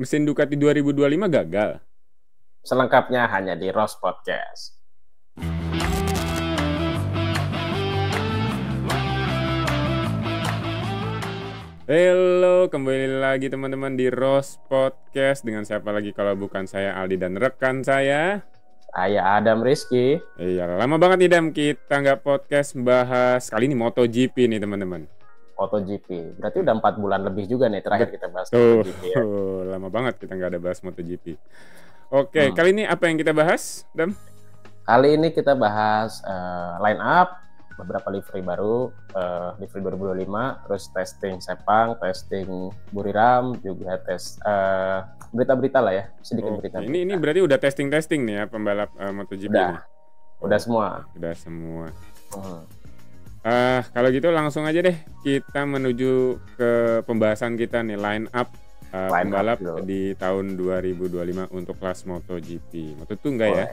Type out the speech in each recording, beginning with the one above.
mesin Ducati 2025 gagal. Selengkapnya hanya di Rose Podcast. Halo, kembali lagi teman-teman di Rose Podcast. Dengan siapa lagi kalau bukan saya Aldi dan rekan saya. Saya Adam Rizky. Iya, lama banget nih Dam kita nggak podcast bahas kali ini MotoGP nih teman-teman. MotoGP. Berarti udah 4 bulan lebih juga nih terakhir kita bahas MotoGP ya. Lama banget kita nggak ada bahas MotoGP. Oke, kali ini apa yang kita bahas, Dam? Kali ini kita bahas line up, beberapa livery baru, livery 2025, terus testing Sepang, testing Buriram, juga tes berita-berita lah ya, sedikit berita. Ini berarti udah testing nih ya pembalap MotoGP ini? Udah semua. Udah semua. Kalau gitu langsung aja deh kita menuju ke pembahasan kita nih, line up pembalap di tahun 2025 untuk kelas MotoGP. Moto2 enggak ya?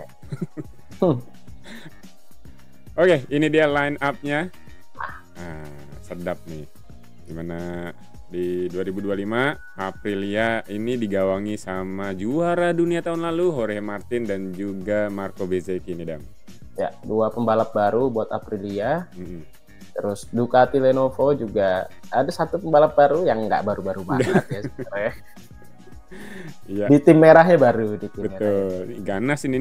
Oke, ini dia line up-nya. Sedap nih. Dimana di 2025 Aprilia ini digawangi sama juara dunia tahun lalu Jorge Martin dan juga Marco Bezzecchi nih, Dam. Ya, 2 pembalap baru buat Aprilia. Terus Ducati Lenovo juga ada 1 pembalap baru yang nggak baru-baru banget ya sebenarnya. Iya. Di tim merahnya baru di tim Betul. Merah. Ganas ini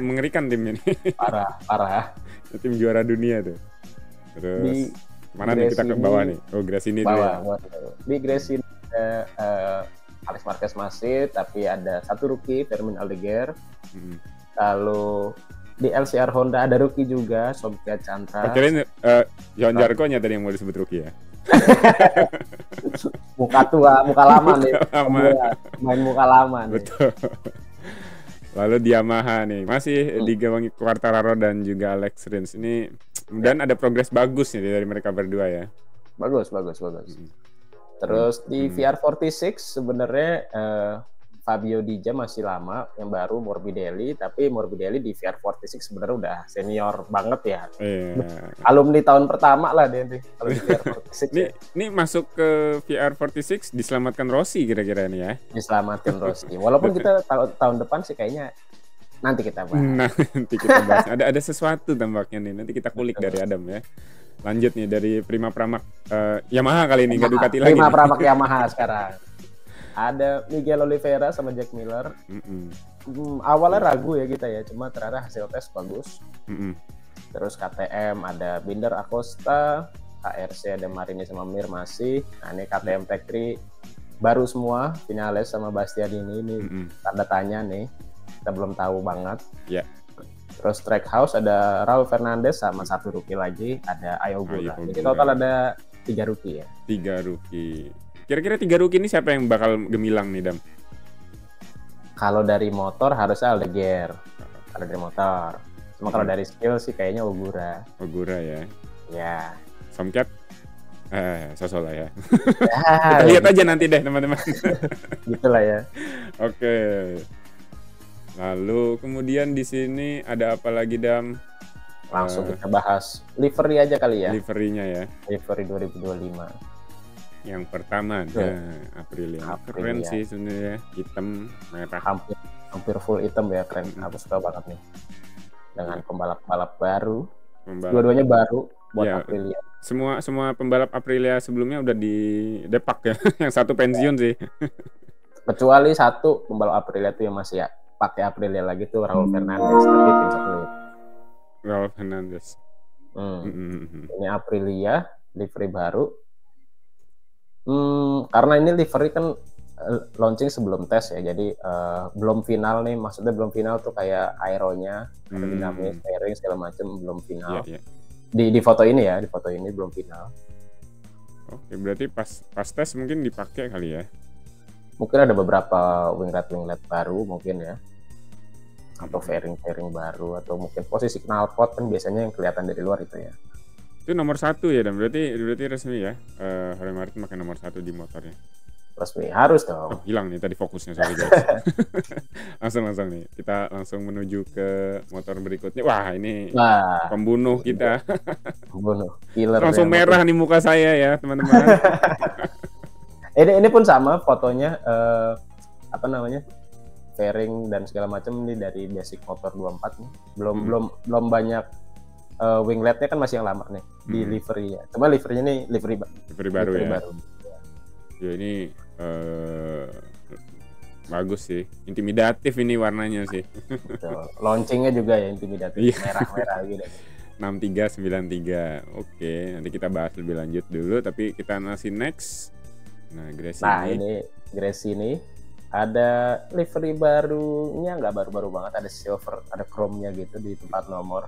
mengerikan timnya nih. Parah. Tim juara dunia tuh. Terus mana nih kita ke bawah nih? Oh, Gresini dulu ya. Di Gresini Alex Marquez masih, tapi ada 1 rookie Fermin Aldeguer. Lalu di LCR Honda ada rookie juga, Sophia Chandra. Kirain Johan Zarco-nya tadi yang mau disebut rookie ya. Muka tua, muka lama nih. Main muka lama nih. Betul. Lalu di Yamaha nih masih digawangi Quartararo dan juga Alex Rins ini, dan ada progres bagus nih dari mereka berdua ya. Bagus. Terus di VR46 sebenarnya Fabio Dija masih lama, yang baru Morbidelli, tapi Morbidelli di VR46 sebenarnya udah senior banget ya. Alumni tahun pertama lah dia nih kalau di VR46. Ini masuk ke VR46 diselamatkan Rossi kira-kira nih ya. Diselamatkan Rossi. Walaupun kita tahun depan sih kayaknya nanti kita bahas. Ada sesuatu tampaknya nih. Nanti kita kulik dari Adam ya. Lanjut nih dari Prima Pramak Yamaha kali ini, nggak Ducati lagi. Prima Pramak Yamaha sekarang. Ada Miguel Oliveira sama Jack Miller. Awalnya ragu ya kita ya, cuma ternyata hasil tes bagus. Terus KTM ada Binder Acosta, KRC ada Marini sama Mir masih. Nah ini KTM Tech 3 baru semua, Vinales sama Bastianini ini tanda tanya nih, kita belum tahu banget. Terus Trackhouse ada Raul Fernandez sama 1 rookie lagi, ada Ayogura. Jadi total ada 3 rookie ya. 3 rookie. Kira-kira 3 rookie ini siapa yang bakal gemilang nih, Dam? Kalau dari motor harusnya Aldeguer. Kalau dari motor. Cuma kalau dari skill sih kayaknya Ogura. Ogura ya. Ya. Somcat? Sosola ya. Kita lihat aja nanti deh, teman-teman. Gitulah ya. Oke. Lalu kemudian di sini ada apa lagi, Dam? Langsung kita bahas livery aja kali ya. Liverynya ya. Livery 2025. Yang pertama, Aprilia. Keren sih sebenarnya, hitam, merah. Hampir full hitam ya, keren. Aku suka banget nih. Dengan pembalap-pembalap baru. Dua-duanya baru buat Aprilia. Semua pembalap Aprilia sebelumnya udah di depak ya. Yang 1 pensiun sih. Kecuali 1 pembalap Aprilia tuh yang masih ya pakai Aprilia lagi tuh, Raul Fernandez, tapi tim satelit. Raul Fernandez. Ini Aprilia, livery baru. Karena ini livery kan launching sebelum tes ya, jadi belum final nih, maksudnya belum final tuh kayak aeronya, dinamis, fairing segala macam belum final. Di foto ini ya, di foto ini belum final. Oke, berarti pas tes mungkin dipakai kali ya? Mungkin ada beberapa winglet baru mungkin ya, atau fairing baru, atau mungkin posisi knalpot kan biasanya yang kelihatan dari luar itu ya. Itu nomor 1 ya, dan berarti resmi ya, Jorge Martin pakai nomor 1 di motornya. Resmi, harus dong. Hilang nih tadi fokusnya, sorry guys. langsung nih, kita langsung menuju ke motor berikutnya. Wah ini pembunuh kita. Pembunuh, killer. Langsung merah nih muka saya ya teman-teman. Ini pun sama fotonya. apa namanya, fairing dan segala macam ini dari basic motor 24 nih. Belum banyak wingletnya kan masih yang lama nih di livery-nya. Cuma livery-nya nih livery baru ya. Ya ini bagus sih, intimidatif ini warnanya sih. Betul. Launchingnya juga ya intimidatif, merah-merah gitu. 6393. Oke, nanti kita bahas lebih lanjut dulu, tapi kita masih next. Nah, ini Gracie ini ada livery barunya, nggak baru-baru banget, ada silver, ada chrome-nya gitu di tempat nomor.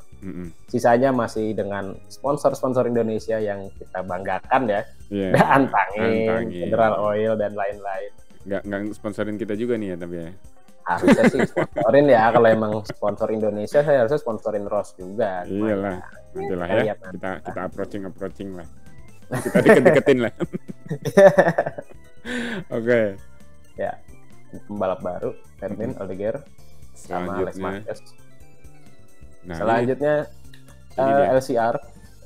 Sisanya masih dengan sponsor-sponsor Indonesia yang kita banggakan ya. Antangin, General Oil dan lain-lain. Nggak sponsorin kita juga nih ya, tapi ya. Harusnya sih sponsorin ya, kalau emang sponsor Indonesia saya harusnya sponsorin Ross juga. Iyalah, nantilah ya. Kita approaching lah. Kita deket-deketin lah. Oke. Ya, pembalap baru, Ferdin Aldeguer sama Alex Marquez. Nah, selanjutnya LCR,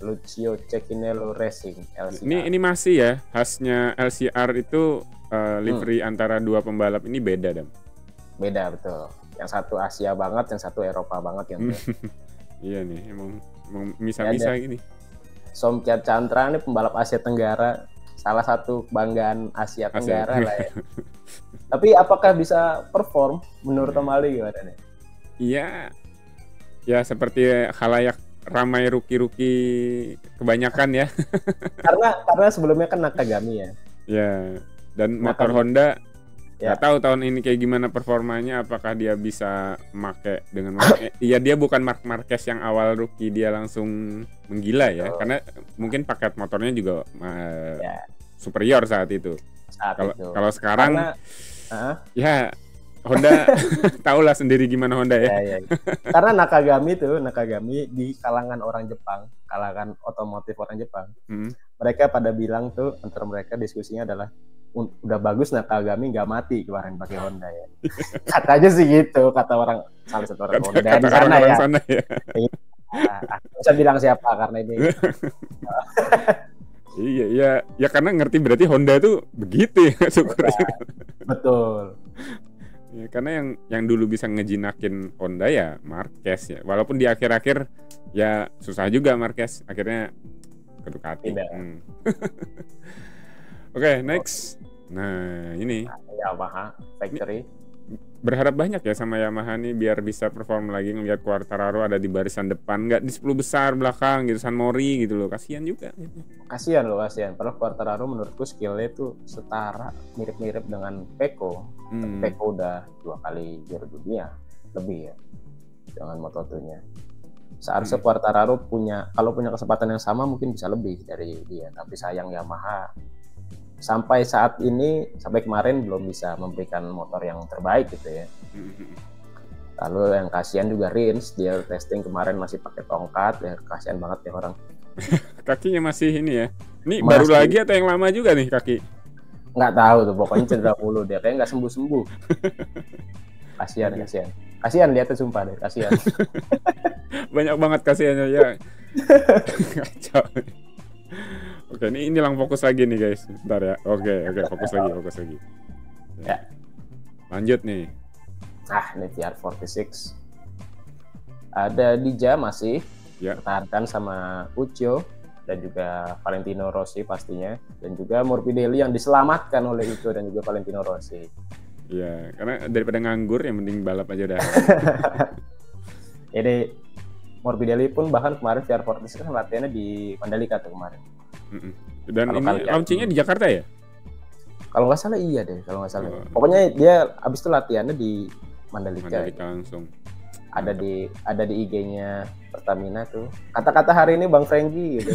Lucio Cecchinello Racing. LCR. Ini masih ya, khasnya LCR itu livery antara dua pembalap ini beda, Dam. Beda, betul. Yang satu Asia banget, yang satu Eropa banget yang Iya nih, emang misa-misa gini. Somkya Chantra nih pembalap Asia Tenggara, salah satu kebanggaan Asia Tenggara lah ya. Tapi apakah bisa perform menurut Om Ali gimana nih? Iya, ya seperti khalayak ramai rookie kebanyakan ya. karena sebelumnya kan Nakagami ya. Ya, dan motor Honda nggak tahu tahun ini kayak gimana performanya, apakah dia bisa make dengan iya, dia bukan Marc Marquez yang awal rookie dia langsung menggila ya, karena mungkin paket motornya juga superior saat itu. Kalau sekarang ya Honda tahulah sendiri gimana Honda ya. Karena Nakagami di kalangan orang Jepang, kalangan otomotif orang Jepang, mereka pada bilang tuh, antara mereka diskusinya adalah udah bagus Nakagami nggak mati kemarin pakai Honda ya. Katanya sih gitu, kata salah satu orang Honda di sana ya. Bisa bilang siapa karena ini. Iya ya karena ngerti berarti Honda tuh begitu ya, syukur. Betul. Ya, karena yang dulu bisa ngejinakin Honda ya Marquez ya. Walaupun di akhir-akhir ya susah juga Marquez, akhirnya ke Ducati. Oke, next. Nah, ini Yamaha Factory. Berharap banyak ya sama Yamaha nih biar bisa perform lagi, ngelihat Quartararo ada di barisan depan, nggak di 10 besar belakang gitu, San Mori gitu loh. Kasihan juga. Kasihan. Padahal Quartararo menurutku skillnya itu setara, mirip-mirip dengan Pecco. Pecco udah 2 kali juara dunia lebih ya dengan Moto2-nya. Seharusnya Quartararo kalau punya kesempatan yang sama mungkin bisa lebih dari dia, tapi sayang Yamaha sampai saat ini, sampai kemarin belum bisa memberikan motor yang terbaik gitu ya. Lalu yang kasihan juga Rins, dia testing kemarin masih pakai tongkat ya, kasihan banget ya orang. Kakinya masih ini ya. Ini baru lagi atau yang lama juga nih kaki? Nggak tahu tuh, pokoknya cedera mulu dia, kayak nggak sembuh-sembuh. Kasihan lihat tuh, sumpah deh, kasihan. Banyak banget kasihannya ya. Kacau. Oke, ini hilang fokus lagi nih guys. Bentar ya. Oke, fokus lagi. Ya. Lanjut nih. Ini VR46. Ada Dija masih pertahankan sama Uccio dan juga Valentino Rossi pastinya, dan juga Morbidelli yang diselamatkan oleh Uccio dan juga Valentino Rossi. Iya, karena daripada nganggur yang mending balap aja dah. Jadi Morbidelli pun bahkan kemarin VR46 kan latihannya di Mandalika tuh kemarin. Dan ini launchingnya di Jakarta ya? Kalau nggak salah iya deh, kalau nggak salah. Pokoknya dia abis itu latihannya di Mandalika langsung. Ada di IG-nya Pertamina tuh. Kata-kata hari ini Bang Franky gitu.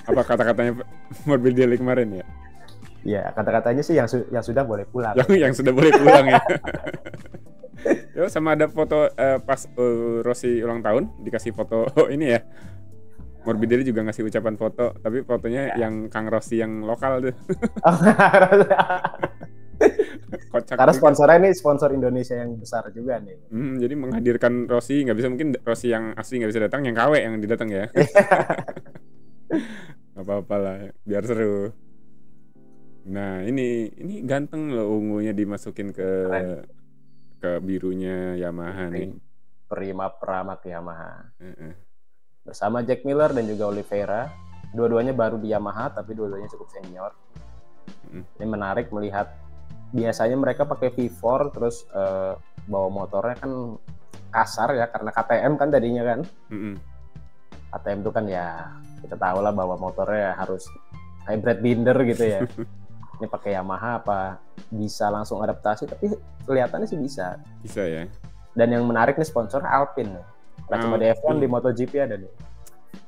Apa kata-katanya Morbidelli kemarin ya? Iya, kata-katanya sih yang sudah boleh pulang. Yang sudah boleh pulang ya. Yo, sama ada foto pas Rossi ulang tahun dikasih foto ini ya. Morbidelli juga ngasih ucapan foto, tapi fotonya yang Kang Rossi yang lokal tuh. Kocak. Karena sponsornya ini sponsor Indonesia yang besar juga nih. Jadi menghadirkan Rossi, nggak bisa, mungkin Rossi yang asli nggak bisa datang, yang KW yang didatang ya. Nggak apa-apa lah, biar seru. Nah, ini ganteng loh ungunya dimasukin Keren. ke birunya Yamaha nih. Prima Pramac Yamaha. Heeh. Bersama Jack Miller dan juga Oliveira. Dua-duanya baru di Yamaha, tapi dua-duanya cukup senior. Ini menarik melihat biasanya mereka pakai V4 terus bawa motornya kan kasar ya karena KTM kan tadinya kan. KTM itu kan ya kita tahu lah bahwa motornya harus hybrid binder gitu ya. Ini pakai Yamaha apa bisa langsung adaptasi, tapi kelihatannya sih bisa. Bisa ya. Dan yang menarik nih sponsor Alpine. Nggak cuma di F1, di MotoGP ada nih.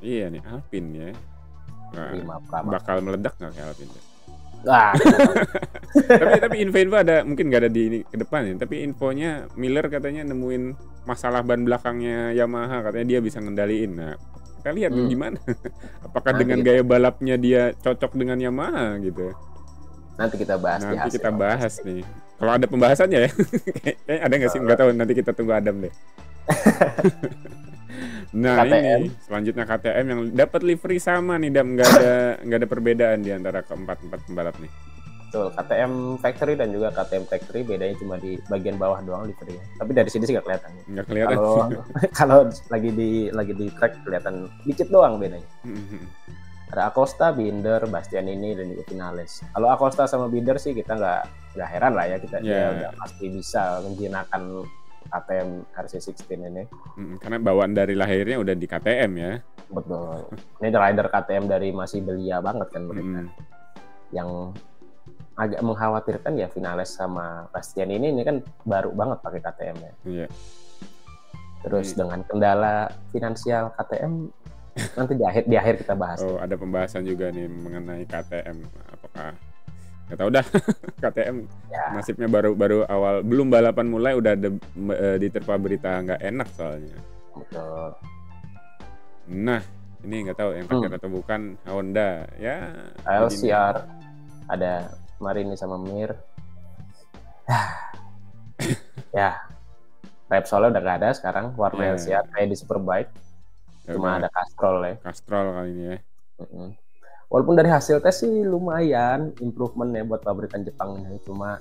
Iya nih Alpine ya. Nah, bakal meledak nggak kayak Alpine? Nah, tapi info ada mungkin nggak ada di ini ke depan ya. Tapi infonya Miller katanya nemuin masalah ban belakangnya Yamaha, katanya dia bisa ngendaliin. Nah, kita lihat gimana. Apakah dengan gaya balapnya dia cocok dengan Yamaha gitu? Nanti kita bahas. Nanti kita bahas nih. Kalau ada pembahasannya ya, kayaknya ada nggak sih? Nggak tahu. Nanti kita tunggu Adam deh. Nah KTM. Ini selanjutnya KTM yang dapat livery sama nih, Dam, nggak ada perbedaan di antara keempat pembalap nih. Betul, KTM Factory dan juga KTM Factory bedanya cuma di bagian bawah doang liverynya. Tapi dari sini sih nggak kelihatan. Nggak kelihatan. Kalau lagi di track kelihatan dikit doang bedanya. Ada Acosta, Binder, Bastianini dan juga Vinales. Kalau Acosta sama Binder sih kita nggak heran lah ya, kita dia udah pasti bisa menjinakkan KTM RC16 ini. Karena bawaan dari lahirnya udah di KTM ya. Betul. Ini rider KTM dari masih belia banget kan mereka. Yang agak mengkhawatirkan ya Vinales sama Bastianini ini kan baru banget pakai KTM ya. Iya. Terus dengan kendala finansial KTM nanti di akhir kita bahas. Oh, ada pembahasan juga nih mengenai KTM. Apakah nggak tahu dah. KTM ya. Nasibnya baru awal, belum balapan mulai udah ada diterpa berita nggak enak soalnya. Betul. Nah, ini nggak tahu yang pakai atau bukan Honda ya. LCR ada Marini sama Mir. Ya, Repsolnya udah nggak ada sekarang, warna LCR kayak di Superbike. Cuma ada Castrol ya. Castrol kali ini ya. Walaupun dari hasil tes sih lumayan improvement ya buat pabrikan Jepang ini, cuma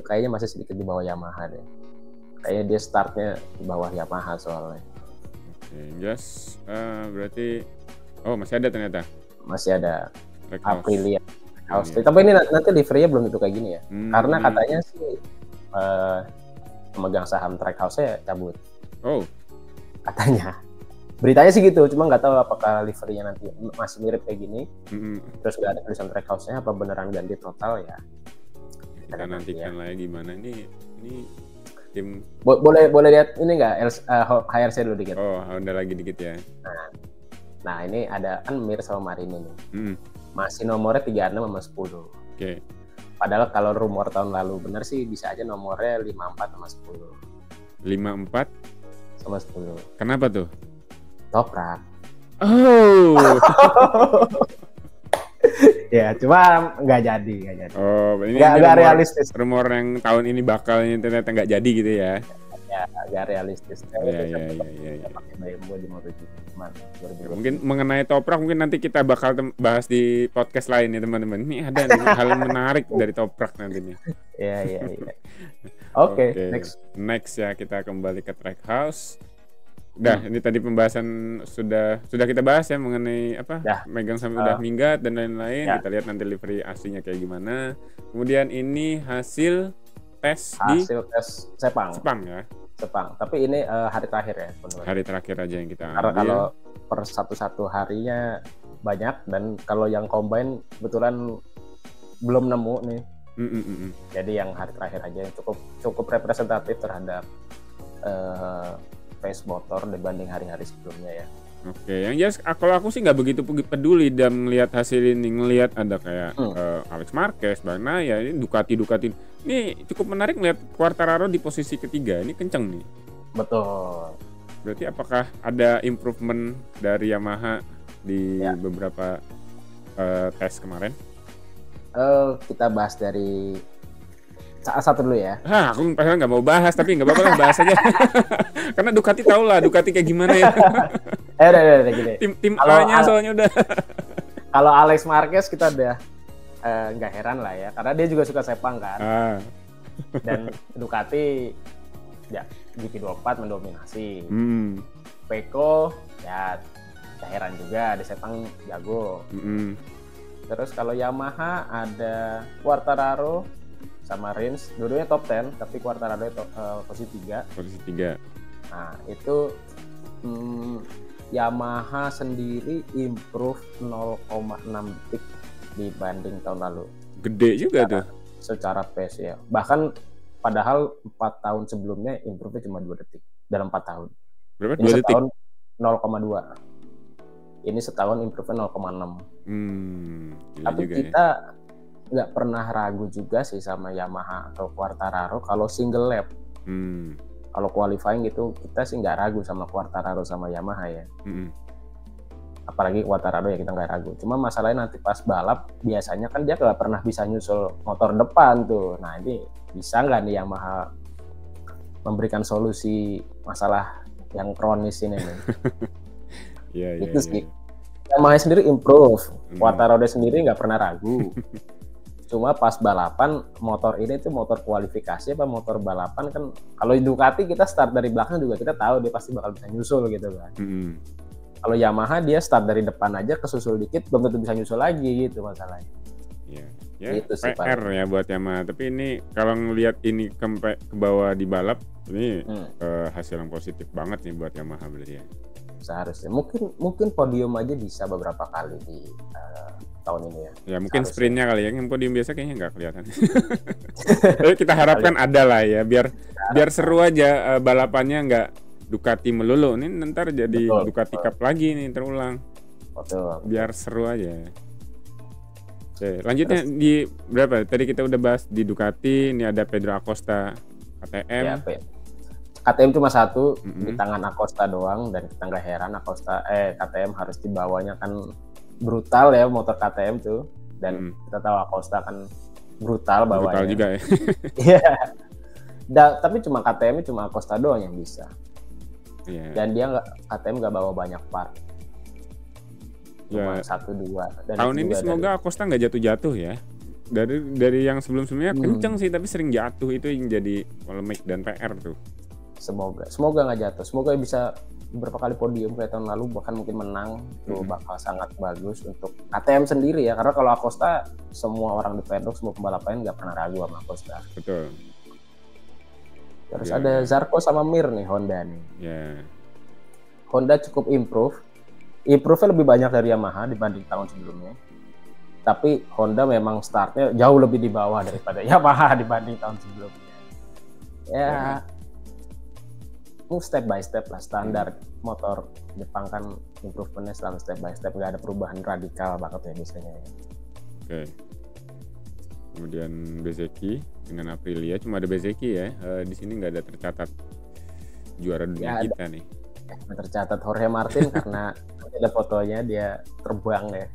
kayaknya masih sedikit di bawah Yamaha deh. Kayaknya dia startnya di bawah Yamaha soalnya. Oke, just berarti masih ada ternyata. Masih ada Aprilia. Tapi ini nanti livery-nya belum tentu kayak gini ya. Karena katanya sih pemegang saham Trackhouse-nya cabut. Oh. Katanya. Beritanya sih gitu, cuma nggak tahu apakah livery-nya nanti masih mirip kayak gini. Terus nggak ada tulisan Trackhouse-nya apa beneran ganti total ya. Kita nantikan lagi gimana ini tim. Boleh lihat ini nggak HRC dulu dikit. Oh, Honda lagi dikit ya. Nah ini ada kan Mir sama Marini nih. Masih nomornya 36 sama 10. Oke. Padahal kalau rumor tahun lalu bener sih bisa aja nomornya 54 sama 10. 54 sama 10. Kenapa tuh? Toprak. Oh. Ya, cuma nggak jadi. Oh, ini nggak realistis. Rumor yang tahun ini bakalnya ternyata nggak jadi gitu ya? Ya, nggak realistis. Iya. Pakai BMW di MotoGP. Mungkin mengenai Toprak mungkin nanti kita bakal bahas di podcast lain ya teman-teman. Ini ada nih, hal menarik dari Toprak nanti nih. Iya. Oke, next ya kita kembali ke Trackhouse. Ini tadi pembahasan sudah kita bahas ya mengenai apa megang sampai udah minggat dan lain-lain. Kita lihat nanti livery aslinya kayak gimana. Kemudian ini hasil tes Sepang ya. Sepang. Tapi ini hari terakhir ya. Hari terakhir aja yang kita ambil. Karena kalau per satu harinya banyak dan kalau yang combine kebetulan belum nemu nih. Jadi yang hari terakhir aja yang cukup representatif terhadap race motor dibanding hari-hari sebelumnya ya. Oke, yang jelas kalau aku sih nggak begitu peduli dan melihat hasil ini, ngelihat ada kayak Alex Marquez, Bagnaia, ini Ducati. Ini cukup menarik melihat Quartararo di posisi ketiga, ini kenceng nih. Betul. Berarti apakah ada improvement dari Yamaha di beberapa tes kemarin? Kita bahas dari satu dulu ya. Aku padahal nggak mau bahas, tapi nggak apa-apa lah bahas aja. Karena Ducati tau lah Ducati kayak gimana ya. Udah gini. Tim A-nya soalnya udah. Kalau Alex Marquez kita udah nggak heran lah ya, karena dia juga suka Sepang kan. Dan Ducati ya GP24 mendominasi. Pecco ya nggak heran juga, di Sepang jago. Terus kalau Yamaha ada Quartararo sama Rins, dua-duanya top 10, tapi Quartararo posisi 3. Nah, itu Yamaha sendiri improve 0,6 detik dibanding tahun lalu. Gede juga tuh. Secara pace ya. Bahkan padahal 4 tahun sebelumnya improve-nya cuma 2 detik dalam 4 tahun. Berapa? Ini 2 detik? Setahun 0,2. Ini setahun improve-nya 0,6. Tapi kita nggak pernah ragu juga sih sama Yamaha atau Quartararo kalau single lap. Kalau qualifying gitu kita sih nggak ragu sama Quartararo sama Yamaha ya. Apalagi Quartararo ya kita nggak ragu. Cuma masalahnya nanti pas balap biasanya kan dia nggak pernah bisa nyusul motor depan tuh. Nah ini bisa nggak nih Yamaha memberikan solusi masalah yang kronis ini nih? Itu sih. Yamaha sendiri improve, Quartararo sendiri nggak pernah ragu. Cuma pas balapan motor ini tuh motor kualifikasi apa motor balapan kan, kalau di Ducati kita start dari belakang juga kita tahu dia pasti bakal bisa nyusul gitu kan. Kalau Yamaha dia start dari depan aja kesusul dikit belum tentu bisa nyusul lagi gitu masalahnya. Ya itu sih, PR ya buat Yamaha. Tapi ini kalau ngelihat ini ke bawah di balap ini hasil yang positif banget nih buat Yamaha berarti ya. Seharusnya mungkin podium aja bisa beberapa kali di tahun ini ya. Ya mungkin sprintnya kali ya, yang podium biasa kayaknya nggak kelihatan. Tapi kita harapkan ada lah ya, biar seru aja balapannya, nggak Ducati melulu. Ini ntar jadi Ducati Cup lagi nih terulang. Biar seru aja. Oke, lanjutnya di berapa? Tadi kita udah bahas di Ducati, ini ada Pedro Acosta KTM. Ya, KTM cuma satu di tangan Acosta doang, dan kita nggak heran KTM harus dibawanya kan brutal ya motor KTM tuh, dan kita tahu Acosta kan brutal bawanya. Brutal juga ya. Iya. Tapi cuma KTM cuma Acosta doang yang bisa. Dan dia KTM nggak bawa banyak part. Cuma 1-2. Tahun ini semoga Acosta nggak jatuh-jatuh ya. Dari yang sebelum-sebelumnya kenceng sih, tapi sering jatuh, itu yang jadi polemik dan PR tuh. Semoga nggak jatuh. Semoga bisa beberapa kali podium kayak tahun lalu, bahkan mungkin menang. Itu bakal sangat bagus untuk KTM sendiri ya, karena kalau Acosta semua orang di paddock, semua pembalap lain nggak pernah ragu sama Acosta. Betul. Terus ada Zarco sama Mir nih, Honda nih. Honda cukup improve-nya lebih banyak dari Yamaha dibanding tahun sebelumnya. Tapi Honda memang startnya jauh lebih di bawah daripada Yamaha dibanding tahun sebelumnya. Step by step lah, standar motor Jepang kan improvementnya selalu step by step, nggak ada perubahan radikal banget ya biasanya. Oke. Kemudian Bezzecchi dengan Aprilia, cuma ada Bezzecchi ya. Di sini nggak ada tercatat juara dunia kita nih. Tercatat Jorge Martin karena ada fotonya dia terbang ya.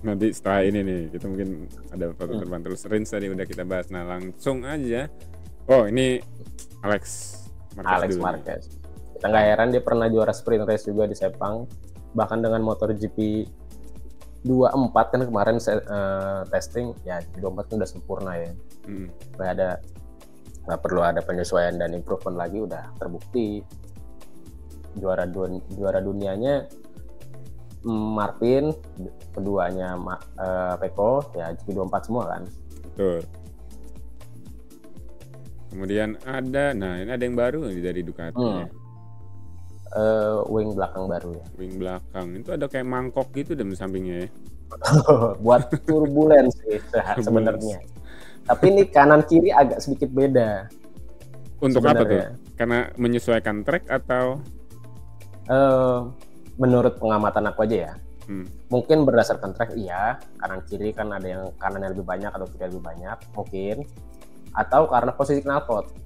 Nanti setelah ini nih kita mungkin ada foto terbang. Terus Rins tadi udah kita bahas. Nah langsung aja. Oh ini Alex Marquez. Kita nggak heran dia pernah juara sprint race juga di Sepang, bahkan dengan motor GP 24 kan kemarin testing ya, GP24 kan udah sempurna ya. Nggak perlu ada penyesuaian dan improvement lagi, udah terbukti. Juara dunianya Martin, keduanya Pecco ya, GP24 semua kan. Betul. Kemudian ini ada yang baru dari Ducati ya. Wing belakang baru ya. Wing belakang itu ada kayak mangkok gitu di sampingnya ya. Buat turbulensi sebenarnya. Tapi ini kanan kiri agak sedikit beda. Untuk sebenarnya. Apa tuh? Karena menyesuaikan track atau? Menurut pengamatan aku aja ya. Mungkin berdasarkan track iya, kanan kiri kan ada yang kanannya lebih banyak atau kiri lebih banyak mungkin. Atau karena posisi knalpot.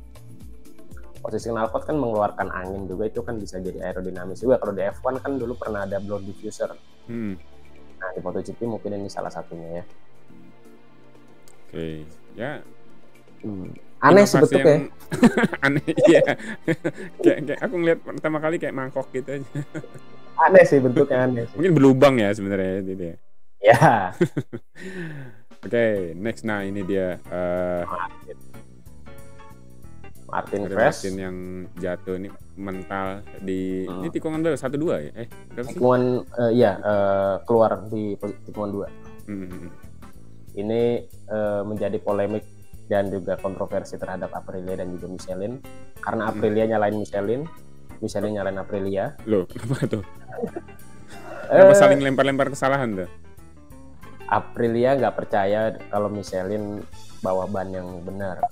Posisi knalpot kan mengeluarkan angin juga, itu kan bisa jadi aerodinamis juga. Kalau di F1 kan dulu pernah ada blown diffuser. Nah di MotoGP mungkin ini salah satunya ya. Oke, ya. Aneh sih bentuknya. Aneh iya. kayak aku ngeliat pertama kali kayak mangkok gitu aja. Aneh sih bentuknya, aneh sih. Mungkin berlubang ya sebenarnya gitu ya. Ya. Oke, next. Nah ini dia Martin Crash. Martin yang jatuh ini mental di ini tikungan berapa? 1-2 ya? Berapa sih? Tikungan keluar di tikungan 2. Ini menjadi polemik dan juga kontroversi terhadap Aprilia dan juga Michelin, karena Aprilia nyalain Michelin nyalain Aprilia. Loh, kenapa tuh? Kenapa saling lempar-lempar kesalahan tuh? Aprilia nggak percaya kalau Michelin bawa ban yang benar.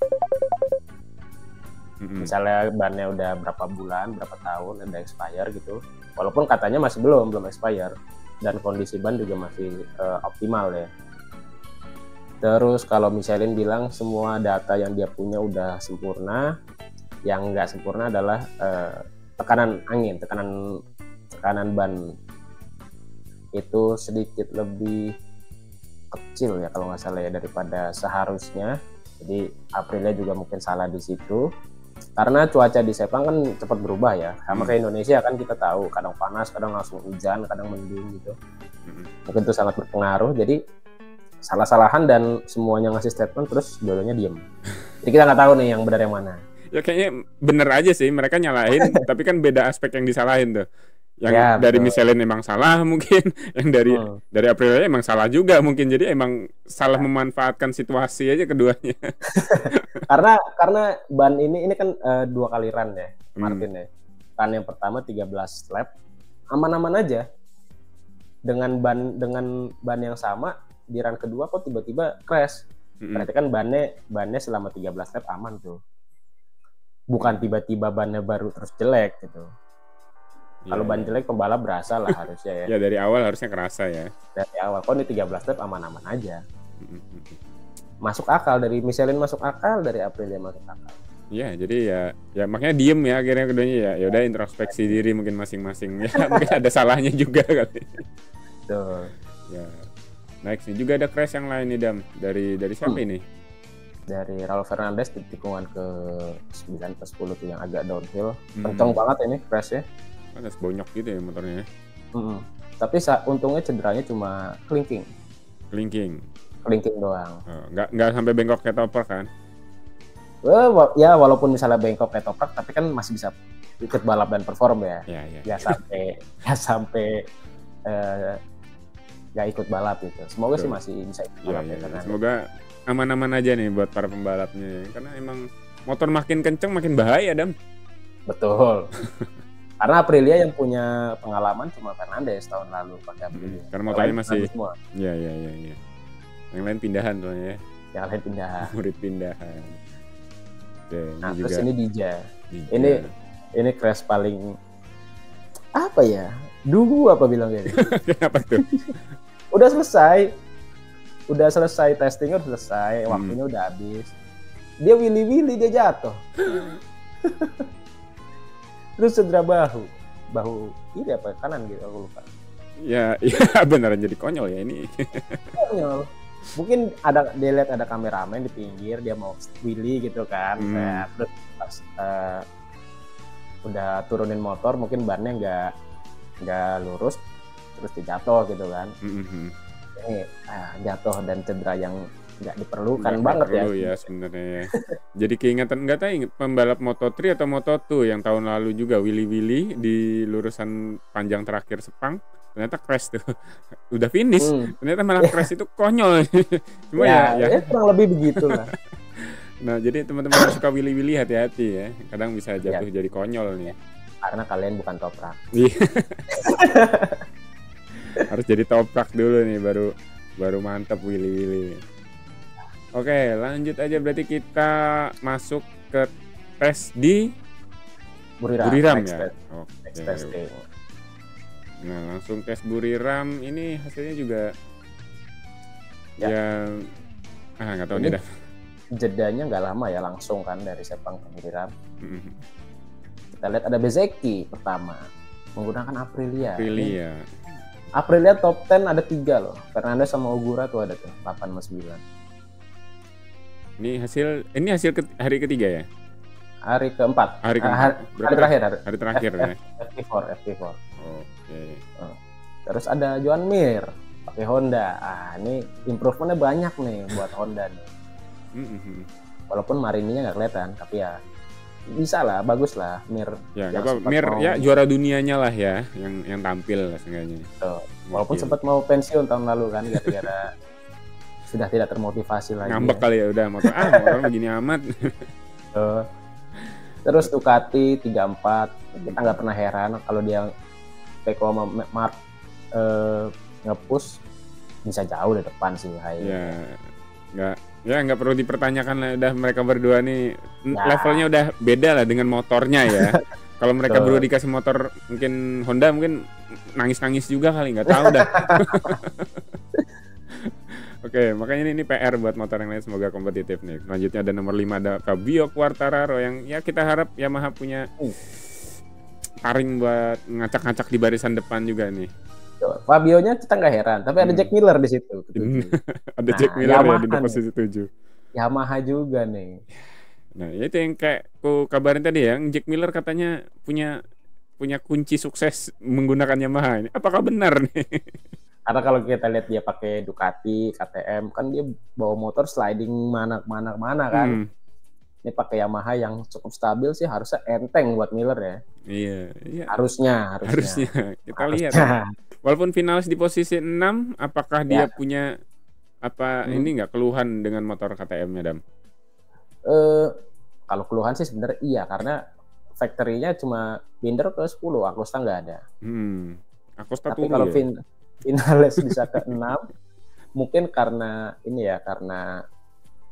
Misalnya bannya udah berapa bulan, berapa tahun, udah expire gitu. Walaupun katanya masih belum expire. Dan kondisi ban juga masih optimal ya. Terus kalau Michelin bilang semua data yang dia punya udah sempurna. Yang nggak sempurna adalah tekanan angin, tekanan ban itu sedikit lebih kecil ya kalau nggak salah ya daripada seharusnya. Jadi Aprilia juga mungkin salah di situ. Karena cuaca di Sepang kan cepat berubah ya, sama kayak Indonesia kan kita tahu, kadang panas, kadang langsung hujan, kadang mendung gitu. Mungkin itu sangat berpengaruh, jadi salah-salahan dan semuanya ngasih statement terus dua-duanya diem. Jadi kita nggak tahu nih yang benar yang mana. Ya kayaknya bener aja sih, mereka nyalahin, tapi kan beda aspek yang disalahin tuh. Yang Ya, dari betul. Michelin emang salah mungkin, yang dari Aprilia emang salah juga mungkin. Jadi emang salah memanfaatkan situasi aja keduanya. Karena ban ini kan 2 kali run ya Martin ya. Run yang pertama 13 lap aman-aman aja dengan ban yang sama. Di run kedua kok tiba-tiba crash. Berarti kan bannya selama 13 lap aman tuh, bukan tiba-tiba bannya baru terus jelek gitu. Kalau ban jelek pembalap berasa lah harusnya ya. Ya dari awal harusnya kerasa ya. Dari awal kok ini 13 lap aman-aman aja. Masuk akal, dari Michelin masuk akal, dari Aprilia masuk akal. Iya, jadi ya makanya diem ya akhirnya keduanya ya udah introspeksi diri mungkin masing-masing ya. Mungkin ada salahnya juga kali. Tuh. Ya. Next nih juga ada crash yang lain nih Dam. Dari siapa ini? Dari Raul Fernandez di tikungan ke 9 ke 10 tuh yang agak downhill. Kenceng banget ini crashnya. Ada bonyok gitu ya motornya. Tapi untungnya cederanya cuma kelingking doang. Nggak sampai bengkok kayak toprak kan? Ya walaupun misalnya bengkok kayak toprak, tapi kan masih bisa ikut balap dan perform ya. Ya sampai nggak ikut balap gitu. Semoga sih masih bisa ikut balap ya. Semoga aman-aman aja nih buat para pembalapnya. Karena emang motor makin kenceng makin bahaya Dam. Betul. Karena Aprilia yang punya pengalaman cuma Fernandez tahun lalu pakai Aprilia. Karena motornya masih Iya. Yang lain pindahan tuh ya. Yang lain pindahan. Murid pindahan. Oke, nah, ini terus juga. ini Dija. Ini crash paling apa ya? Dungu apa bilangnya? Kenapa tuh? Udah selesai testingnya, udah selesai, waktunya udah habis. Dia willy dia jatuh. Terus cedera bahu kiri apa kanan gitu aku lupa. Ya beneran jadi konyol ya ini. Konyol. Mungkin dia lihat ada kameramen di pinggir, dia mau willy gitu kan. Terus pas udah turunin motor, mungkin bannya nggak lurus, terus dia jatuh gitu kan. Ini jatuh dan cedera yang nggak diperlukan banget ya sebenarnya. Jadi keingatan nggak tahu pembalap Moto3 atau Moto2 yang tahun lalu juga willy di lurusan panjang terakhir Sepang ternyata crash tuh. Udah finish ternyata malah crash itu konyol. Cuma ya kurang lebih begitulah. Nah jadi teman-teman yang suka willy hati-hati ya, kadang bisa jatuh jadi konyol nih. Karena kalian bukan toprak. Harus jadi toprak dulu nih baru mantap willy. Oke, lanjut aja berarti kita masuk ke tes di Buriram ya. Oke. Nah, langsung tes Buriram ini hasilnya juga nggak tahu nih dah. Jedanya nggak lama ya, langsung kan dari Sepang ke Buriram. Kita lihat ada Bezzecchi pertama menggunakan Aprilia. Aprilia top 10 ada 3 loh. Fernandez sama Ogura tuh ada tuh 8 sama 9. Ini hasil hari ketiga ya? Hari keempat. Hari terakhir ya. FP4. Oke. Terus ada Joan Mir pakai Honda. Ini improvementnya banyak nih buat Honda nih. Walaupun Marini-nya nggak kelihatan, tapi ya bisa lah, bagus lah Mir. Ya nggak apa, Mir ya juara dunianya lah ya, yang tampil lah seenggaknya. Walaupun sempat mau pensiun tahun lalu kan, gara-gara sudah tidak termotivasi lagi. Ngambek kali ya udah motor begini amat. Terus Ducati 34, kita nggak pernah heran kalau dia Pecco sama Mark nge-push bisa jauh di depan sih. Nggak perlu dipertanyakan lah, udah mereka berdua nih levelnya udah beda lah dengan motornya ya. Kalau mereka berdua dikasih motor mungkin Honda mungkin nangis juga kali, nggak tahu dah. Oke, makanya ini PR buat motor yang lain, semoga kompetitif nih. Selanjutnya ada nomor 5 ada Fabio Quartararo yang ya kita harap Yamaha punya taring buat ngacak-ngacak di barisan depan juga nih. Fabio-nya kita nggak heran, tapi ada Jack Miller di situ. Ada Jack Miller Yamaha ya di posisi 7. Yamaha juga nih. Nah, itu yang kayak ku kabarin tadi ya, Jack Miller katanya punya kunci sukses menggunakan Yamaha ini. Apakah benar nih? Karena kalau kita lihat dia pakai Ducati, KTM, kan dia bawa motor sliding mana kan. Ini pakai Yamaha yang cukup stabil sih, harusnya enteng buat Miller ya. Iya. Harusnya. Kita lihat. Walaupun finalis di posisi 6, apakah dia punya ini nggak keluhan dengan motor KTM-nya, Dam? Kalau keluhan sih sebenarnya iya, karena factory-nya cuma Binder ke 10, Acosta nggak ada. Acosta tapi kalau finalis bisa ke 6, mungkin karena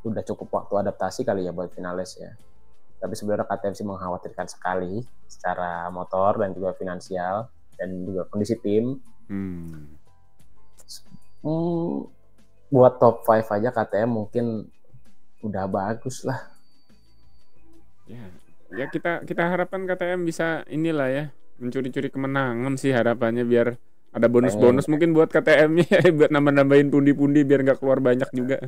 udah cukup waktu adaptasi kali ya buat finalis ya. Tapi sebenarnya KTM sih mengkhawatirkan sekali secara motor dan juga finansial dan juga kondisi tim. Buat top 5 aja KTM mungkin udah bagus lah. Ya kita harapkan KTM bisa inilah ya, mencuri-curi kemenangan sih harapannya, biar ada bonus-bonus mungkin buat KTM-nya ya, buat nambah-nambahin pundi-pundi biar nggak keluar banyak juga.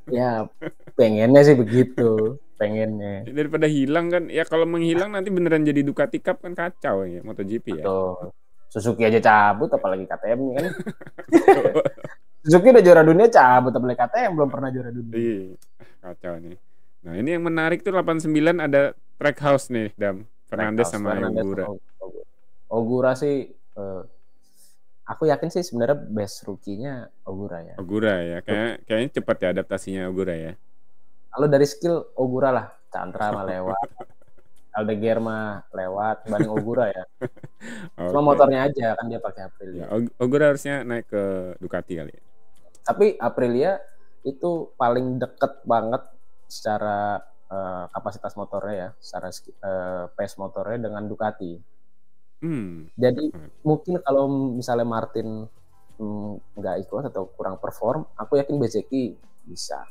Ya, pengennya sih begitu. Pengennya. Daripada hilang kan, ya kalau menghilang nanti beneran jadi Ducati Cup kan kacau ya, MotoGP ya. Betul. Suzuki aja cabut, apalagi KTM kan. Suzuki udah juara dunia cabut, apalagi KTM belum pernah juara dunia. Iya, kacau nih. Nah ini yang menarik tuh 89 ada Trackhouse nih, Dam. Fernandes sama Ogura. Ogura sih... aku yakin sih sebenarnya best rookie-nya Ogura ya. Ogura ya, kayaknya cepat ya adaptasinya Ogura ya. Kalau dari skill Ogura lah, Chandra mah lewat, Aldeguer mah lewat, banding Ogura ya. Cuma motornya aja kan dia pakai Aprilia. Ya, Ogura harusnya naik ke Ducati kali ya. Tapi Aprilia itu paling deket banget secara kapasitas motornya ya, secara pace motornya dengan Ducati. Jadi mungkin kalau misalnya Martin nggak ikut atau kurang perform, aku yakin Bezzecchi bisa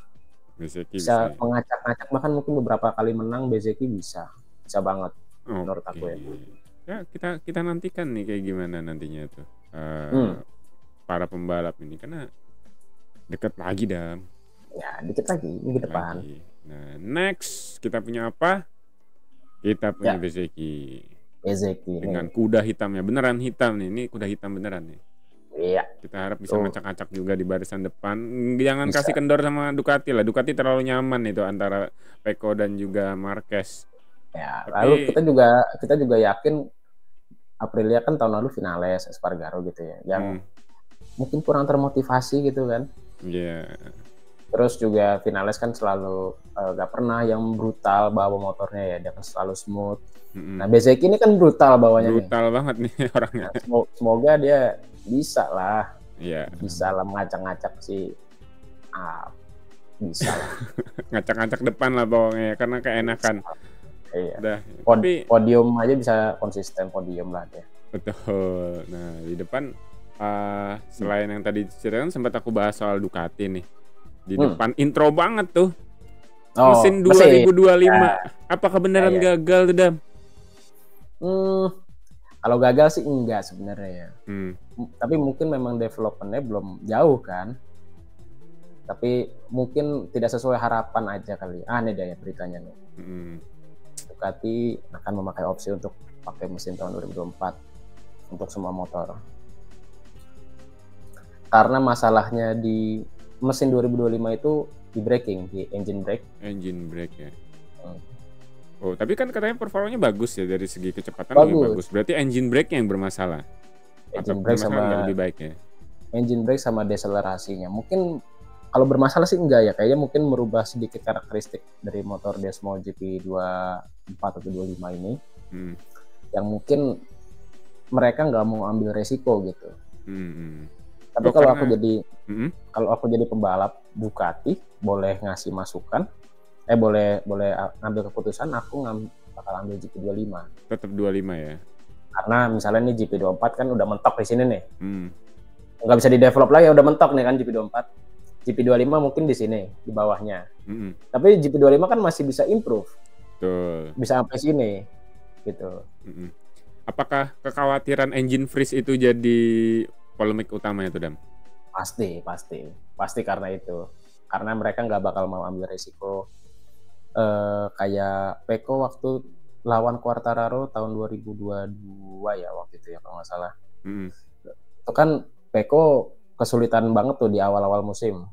mengacak-ngacak, bahkan mungkin beberapa kali menang Bezzecchi bisa banget menurut aku ya. Ya kita nantikan nih kayak gimana nantinya tuh para pembalap ini, karena deket lagi Dam. Ya dikit lagi minggu depan. Nah next kita punya apa? Kita punya Bezzecchi dengan kuda hitamnya, beneran hitam nih, ini kuda hitam beneran nih. Iya. Kita harap bisa ngacak-ngacak juga di barisan depan. Jangan kasih kendor sama Ducati lah. Ducati terlalu nyaman itu antara Pecco dan juga Marquez. Ya. Lalu kita juga yakin Aprilia kan tahun lalu finales Espargaro gitu ya, yang mungkin kurang termotivasi gitu kan. Iya. Terus juga finales kan selalu gak pernah yang brutal bawa motornya ya, dia kan selalu smooth. Nah Bezzecchi ini kan brutal bawanya. Brutal banget nih orangnya. Nah, semoga dia bisa lah. Iya. Bisa lah mengacak-ngacak sih. Bisa lah. Ngacak-ngacak depan lah bawangnya karena keenakan. Iya. Udah. Podium aja bisa konsisten podium lah dia. Betul. Nah di depan selain yang tadi ceritakan sempat aku bahas soal Ducati nih. Di depan intro banget tuh. Mesin 2025. Ya. Apakah beneran gagal tuh Dam? Kalau gagal sih enggak sebenarnya ya. Tapi mungkin memang development-nya belum jauh kan. Tapi mungkin tidak sesuai harapan aja kali. Aneh deh ya beritanya nih. Ducati akan memakai opsi untuk pakai mesin tahun 2024 untuk semua motor. karena masalahnya di mesin 2025 itu di braking, di engine brake. Engine brake ya. Oh, tapi kan katanya performanya bagus ya dari segi kecepatan lebih bagus. Berarti engine brake yang bermasalah. Engine brake sama lebih baik ya. Engine brake sama deselerasinya. Mungkin kalau bermasalah sih enggak ya, kayaknya mungkin merubah sedikit karakteristik dari motor Desmo GP24 atau 25 ini. Yang mungkin mereka nggak mau ambil resiko gitu. Tapi kalau aku jadi pembalap Ducati, boleh ngasih masukan, boleh ngambil keputusan, aku bakal ambil GP25. Tetap 25 ya. Karena misalnya nih GP24 kan udah mentok di sini nih. Nggak bisa di develop lagi, udah mentok nih kan GP24. GP25 mungkin di sini, di bawahnya. Tapi GP25 kan masih bisa improve. Betul. Bisa sampai sini gitu. Apakah kekhawatiran engine freeze itu jadi polemik utama itu, Dam? Pasti karena itu. Karena mereka nggak bakal mau ambil resiko kayak Pecco waktu lawan Quartararo tahun 2022 ya waktu itu ya kalau nggak salah. Itu kan Pecco kesulitan banget tuh di awal-awal musim.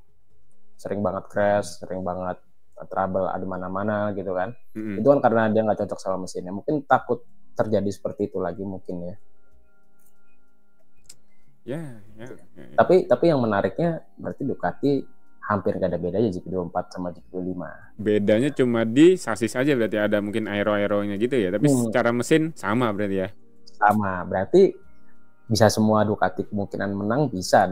Sering banget crash, sering banget trouble di mana-mana gitu kan. Itu kan karena dia nggak cocok sama mesinnya. Mungkin takut terjadi seperti itu lagi mungkin ya. Ya. Tapi yang menariknya berarti Ducati hampir gak ada bedanya GP24 sama GP25. Bedanya cuma di sasis aja berarti ada mungkin aero-aeronya gitu ya. Tapi secara mesin sama berarti ya. Sama, berarti bisa semua Ducati kemungkinan menang bisa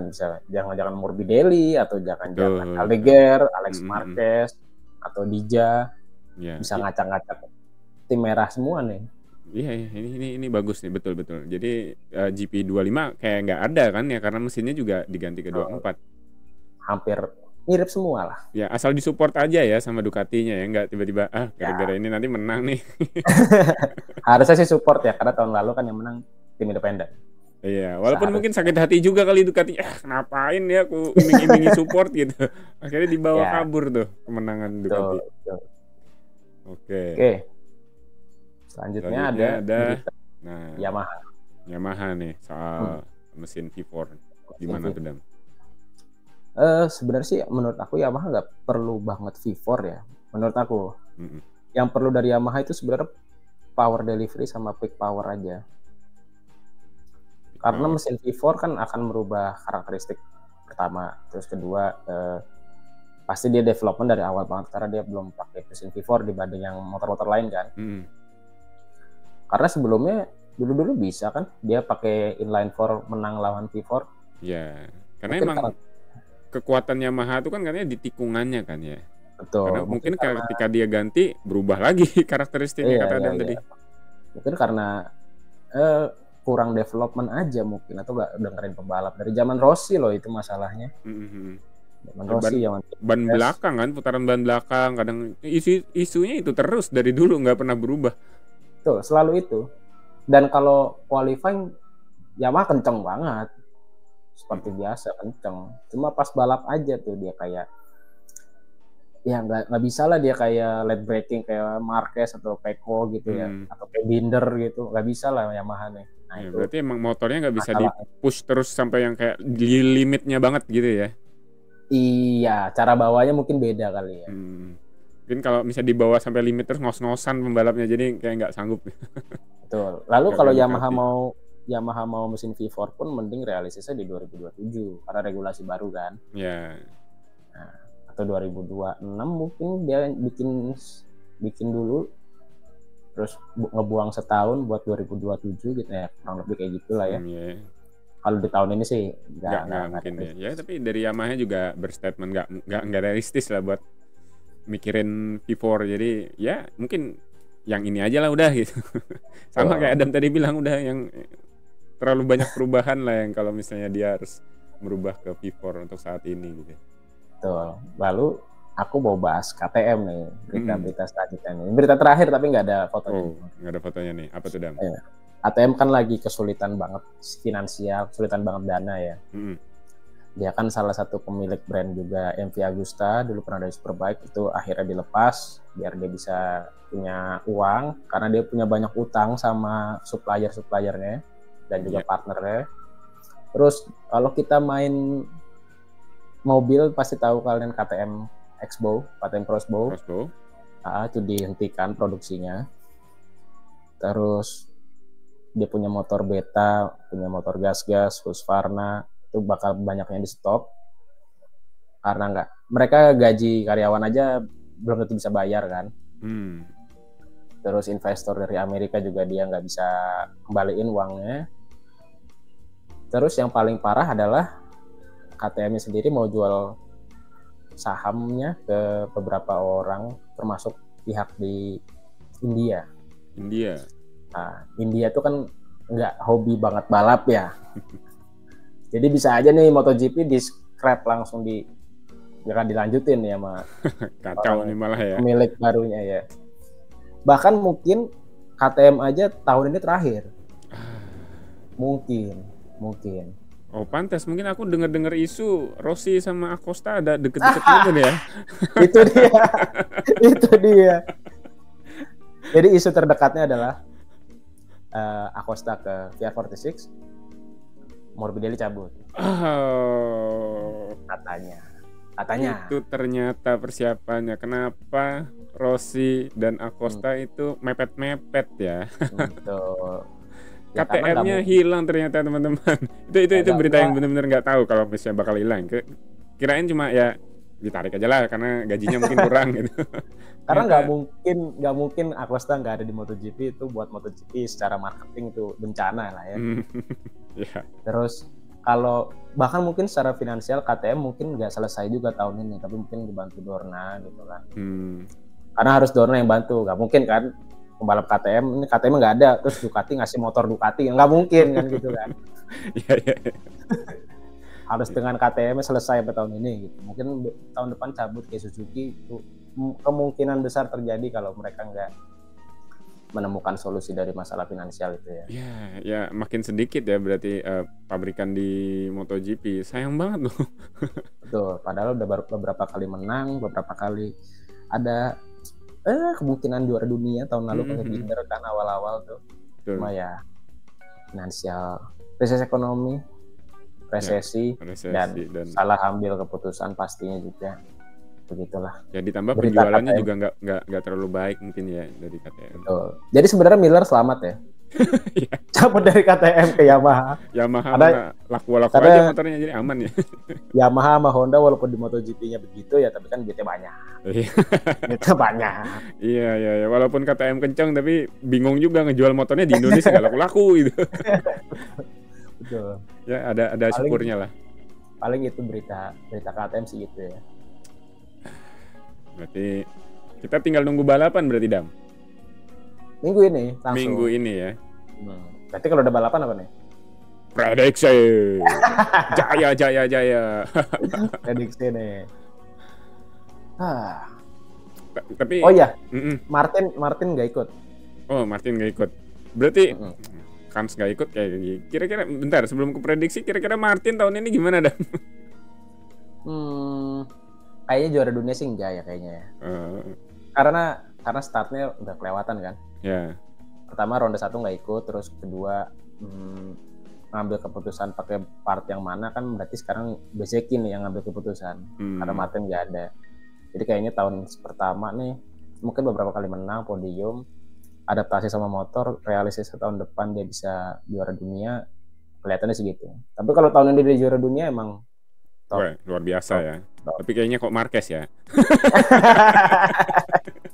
jangan Morbidelli atau jangan Aldeguer, Alex Marquez atau Dija bisa ngacak-ngacak tim merah semua nih. Iya, ini bagus nih, betul. Jadi GP25 kayak nggak ada kan ya karena mesinnya juga diganti ke 24. Hampir mirip semua lah. Ya asal disupport aja ya sama Ducatinya ya, nggak tiba-tiba gara-gara ini nanti menang nih. Harusnya sih support ya karena tahun lalu kan yang menang tim independen. Iya, walaupun mungkin sakit hati juga kali Ducati. Ngapain ya aku iming-imingi support gitu. Akhirnya dibawa kabur tuh kemenangan Ducati. Oke. Selanjutnya ada Yamaha nih soal mesin V4. Gimana tuh, Dam? Sebenarnya sih menurut aku Yamaha nggak perlu banget V4 ya. Menurut aku. Yang perlu dari Yamaha itu sebenarnya power delivery sama peak power aja. Karena mesin V4 kan akan merubah karakteristik pertama, terus kedua pasti dia development dari awal banget karena dia belum pakai mesin V4 dibanding yang motor-motor lain kan. Karena sebelumnya dulu bisa kan dia pakai inline 4 menang lawan V4. Ya, karena emang kekuatan Yamaha itu kan katanya di tikungannya kan ya. Betul. Karena mungkin ketika dia ganti berubah lagi karakteristiknya kata Adam tadi. Mungkin karena kurang development aja mungkin atau nggak dengerin pembalap dari zaman Rossi loh itu masalahnya. Zaman Rossi ban belakang kan, putaran ban belakang kadang isunya itu terus dari dulu nggak pernah berubah. Tuh, selalu itu. Dan kalau qualifying Yamaha kenceng banget. Seperti biasa kenceng. Cuma pas balap aja tuh dia kayak ya nggak bisa lah dia kayak late braking kayak Marquez atau Pecco gitu ya atau kayak Binder gitu. Nggak bisa lah Yamaha nih. Nah, itu berarti emang motornya nggak bisa di-push terus sampai yang kayak di limitnya banget gitu ya. Iya, cara bawanya mungkin beda kali ya. Mungkin kalau bisa dibawa sampai limit terus ngos-ngosan pembalapnya jadi kayak nggak sanggup. Betul. Lalu kalau Yamaha mau mesin V4 pun mending realistisnya di 2027 karena regulasi baru kan. Iya. Nah, atau 2026 mungkin dia bikin dulu terus ngebuang setahun buat 2027 gitu ya, kurang lebih kayak gitulah ya. Kalau di tahun ini sih nggak mungkin ya. Tapi dari Yamaha juga berstatement nggak realistis lah buat mikirin V4, jadi ya mungkin yang ini aja lah udah gitu. Sama kayak Adam tadi bilang udah yang terlalu banyak perubahan lah yang kalau misalnya dia harus merubah ke V4 untuk saat ini gitu. Betul. Lalu aku mau bahas KTM nih, berita selanjutnya nih. Berita terakhir tapi nggak ada fotonya. Nggak ada fotonya nih. Apa tuh, Dam? KTM kan lagi kesulitan banget finansial, kesulitan banget dana ya. Dia kan salah satu pemilik brand juga MV Agusta, dulu pernah dari Superbike, itu akhirnya dilepas biar dia bisa punya uang karena dia punya banyak utang sama supplier-suppliernya dan juga partnernya. Terus kalau kita main mobil pasti tahu kalian KTM X-Bow, KTM Crossbow. Itu dihentikan produksinya. Terus dia punya motor beta, punya motor gas-gas, Husqvarna, itu bakal banyaknya di stop karena mereka gaji karyawan aja belum tentu bisa bayar kan. Terus investor dari Amerika juga dia nggak bisa kembaliin uangnya. Terus yang paling parah adalah KTM sendiri mau jual sahamnya ke beberapa orang, termasuk pihak di India. Nah, India tuh kan nggak hobi banget balap ya. Jadi bisa aja nih MotoGP di scrap langsung jangan dilanjutin ya sama kacau nih malah ya. Pemilik barunya ya. Bahkan mungkin KTM aja tahun ini terakhir. Mungkin. Oh pantas, mungkin aku dengar isu Rossi sama Acosta ada deket-deket gitu ya. Itu dia. Jadi isu terdekatnya adalah Acosta ke VR46, Morbidelli cabut. Katanya. Itu ternyata persiapannya. Kenapa Rossi dan Acosta itu mepet-mepet ya? Betul. Ya, KTM-nya hilang ternyata teman-teman. Itu berita yang benar-benar nggak tahu kalau misalnya bakal hilang. Kirain cuma ya ditarik aja lah karena gajinya mungkin kurang gitu. Karena nggak mungkin Acosta nggak ada di MotoGP, itu buat MotoGP secara marketing itu bencana lah ya. Yeah. Terus kalau bahkan mungkin secara finansial KTM mungkin nggak selesai juga tahun ini, tapi mungkin dibantu Dorna gitu kan. Karena harus Dorna yang bantu, nggak mungkin kan pembalap KTM ini nggak ada terus Ducati ngasih motor Ducati, nggak mungkin kan gitu kan. Iya. Harus dengan KTM selesai pada tahun ini gitu. Mungkin tahun depan cabut ke Suzuki, itu kemungkinan besar terjadi kalau mereka nggak menemukan solusi dari masalah finansial itu ya. Ya makin sedikit ya berarti pabrikan di MotoGP. Sayang banget loh. Betul, padahal udah beberapa kali menang, beberapa kali ada kemungkinan juara dunia tahun lalu pakai Binder kan awal-awal tuh. Cuma ya finansial, krisis ekonomi, resesi dan salah ambil keputusan pastinya juga. Begitulah. Ya ditambah berita penjualannya KTM juga nggak terlalu baik mungkin ya dari KTM. Betul. Jadi sebenarnya Miller selamat ya. Cabut dari KTM ke Yamaha. Karena laku aja motornya, jadi aman ya. Yamaha sama Honda walaupun di MotoGP-nya begitu ya, tapi kan duitnya banyak. Duitnya banyak. Iya. Walaupun KTM kencang tapi bingung juga ngejual motornya di Indonesia nggak laku gitu. Betul. Ya ada syukurnya lah. Paling itu berita KTM sih gitu ya. Berarti kita tinggal nunggu balapan berarti Dam? Minggu ini langsung. Minggu ini ya. Berarti kalau udah balapan apa nih? Prediksi. Jaya. Prediksi nih. Tapi oh iya, Martin nggak ikut. Oh Martin nggak ikut. Berarti Kans nggak ikut kayak gini. Kira-kira bentar sebelum ke prediksi, kira-kira Martin tahun ini gimana Dam? Kayaknya juara dunia sih enggak ya kayaknya ya. Karena startnya udah kelewatan kan. Ya. Pertama ronde 1 nggak ikut, terus kedua ngambil keputusan pakai part yang mana kan berarti sekarang Bezzecchi nih yang ngambil keputusan karena Martin nggak ada. Jadi kayaknya tahun pertama nih mungkin beberapa kali menang podium, adaptasi sama motor, realisasi tahun depan dia bisa juara dunia, kelihatannya segitu. Tapi kalau tahun ini dia juara dunia emang luar biasa ya. Tapi kayaknya kok Marquez ya.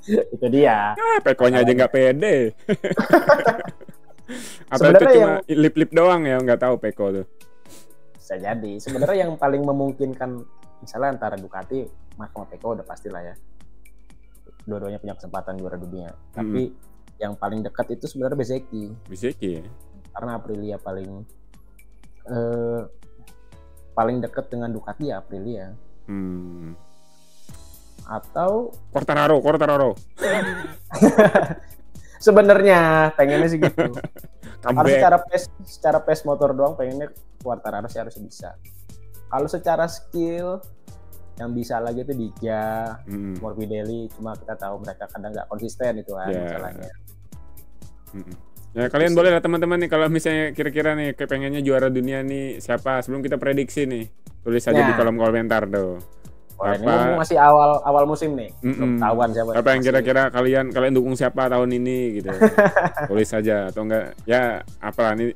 Itu dia. Pekonya aja nggak pede. Apa itu cuma lip-lip doang ya, nggak tahu Peko tuh. Bisa jadi. Sebenarnya yang paling memungkinkan misalnya antara Ducati, Mark sama Peko udah pastilah ya. Dua-duanya punya kesempatan juara dunia. Tapi yang paling dekat itu sebenarnya Bezzecchi ya. Karena Aprilia paling dekat dengan Ducati ya Aprilia. Atau Quartararo. Sebenarnya pengennya sih gitu. Harus secara pace motor doang pengennya Quartararo sih harus bisa. Kalau secara skill yang bisa lagi itu Dija, Morbidelli, cuma kita tahu mereka kadang nggak konsisten itu kan masalahnya. Ya kalian boleh lah teman-teman nih, kalau misalnya kira-kira nih kepengennya juara dunia nih siapa, sebelum kita prediksi nih, tulis aja di kolom komentar tuh. Wah, ini masih awal musim nih, belum tahuan siapa. Apa yang kira-kira kalian dukung siapa tahun ini gitu. Tulis aja atau enggak ya apa nih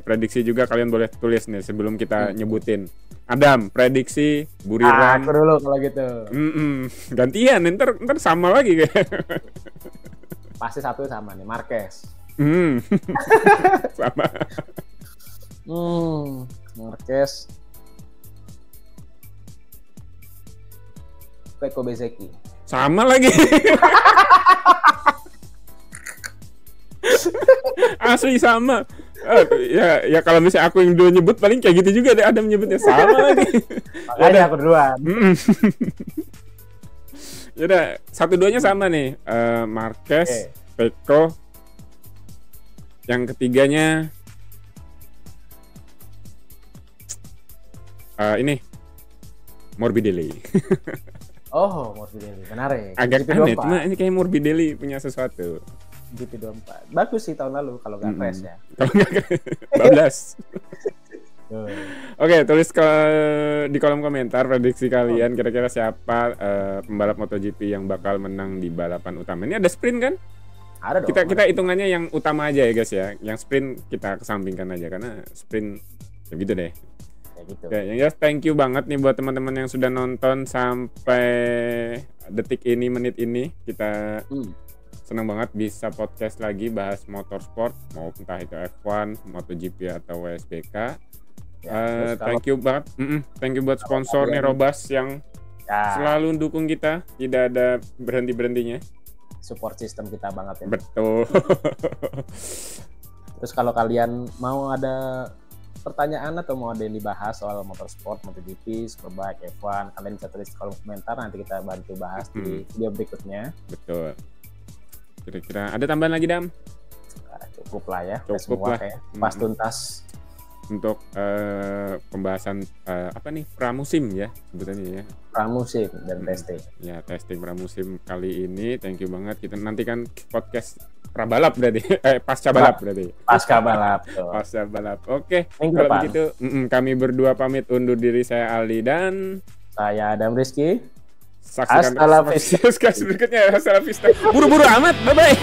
prediksi juga kalian boleh tulis nih sebelum kita nyebutin. Adam, prediksi Buriram. Aku dulu kalau gitu. Gantian, ntar sama lagi kayak. Pasti satu sama nih, Marquez. Sama. Marquez. Peko Bezeki. Sama lagi. Asli sama. Ya kalau misalnya aku yang dua nyebut paling kayak gitu juga deh, Adam nyebutnya sama lagi. Makanya aku duluan. Yaudah, 1-2-nya sama nih. Marquez, Peko. Yang ketiganya ini Morbidelli. Oh, Morbidelli, menarik. Agak aneh, cuma ini kayak Morbidelli punya sesuatu. GP24. Bagus sih tahun lalu kalau nggak crash ya. Kalau nggak bablas. Oke, tulis di kolom komentar prediksi kalian kira-kira siapa pembalap MotoGP yang bakal menang di balapan utama. Ini ada sprint kan? Ada dong. Kita hitungannya yang utama aja ya guys ya. Yang sprint kita kesampingkan aja karena sprint ya gitu deh. Gitu. Oke, yang jelas thank you banget nih buat teman-teman yang sudah nonton sampai detik ini, menit ini. Kita senang banget bisa podcast lagi bahas motorsport, mau entah itu F1, MotoGP atau WSBK. Thank you banget. Thank you buat sponsor nih Robas yang selalu dukung kita, tidak ada berhenti-berhentinya. Support system kita banget ya. Betul. Terus kalau kalian mau ada pertanyaan atau mau ada yang dibahas soal motorsport, MotoGP, Superbike, F1, kalian bisa tulis di kolom komentar, nanti kita bantu bahas di video berikutnya. Betul. Kira-kira ada tambahan lagi, Dam? Cukup lah ya. Cukup lah. Kayak pas tuntas. Untuk pembahasan apa nih, pramusim ya sebutannya ya. Pramusim dan testing. Ya, testing pramusim kali ini. Thank you banget. Kita nantikan podcast prabalap berarti. Pasca balap berarti. Pasca balap. Pasca balap. Oke. Kalau begitu kami berdua pamit undur diri. Saya Aldi dan saya Adam Rizky. Saksikan podcast berikutnya. Hasta la vista. Buru-buru amat. Bye-bye.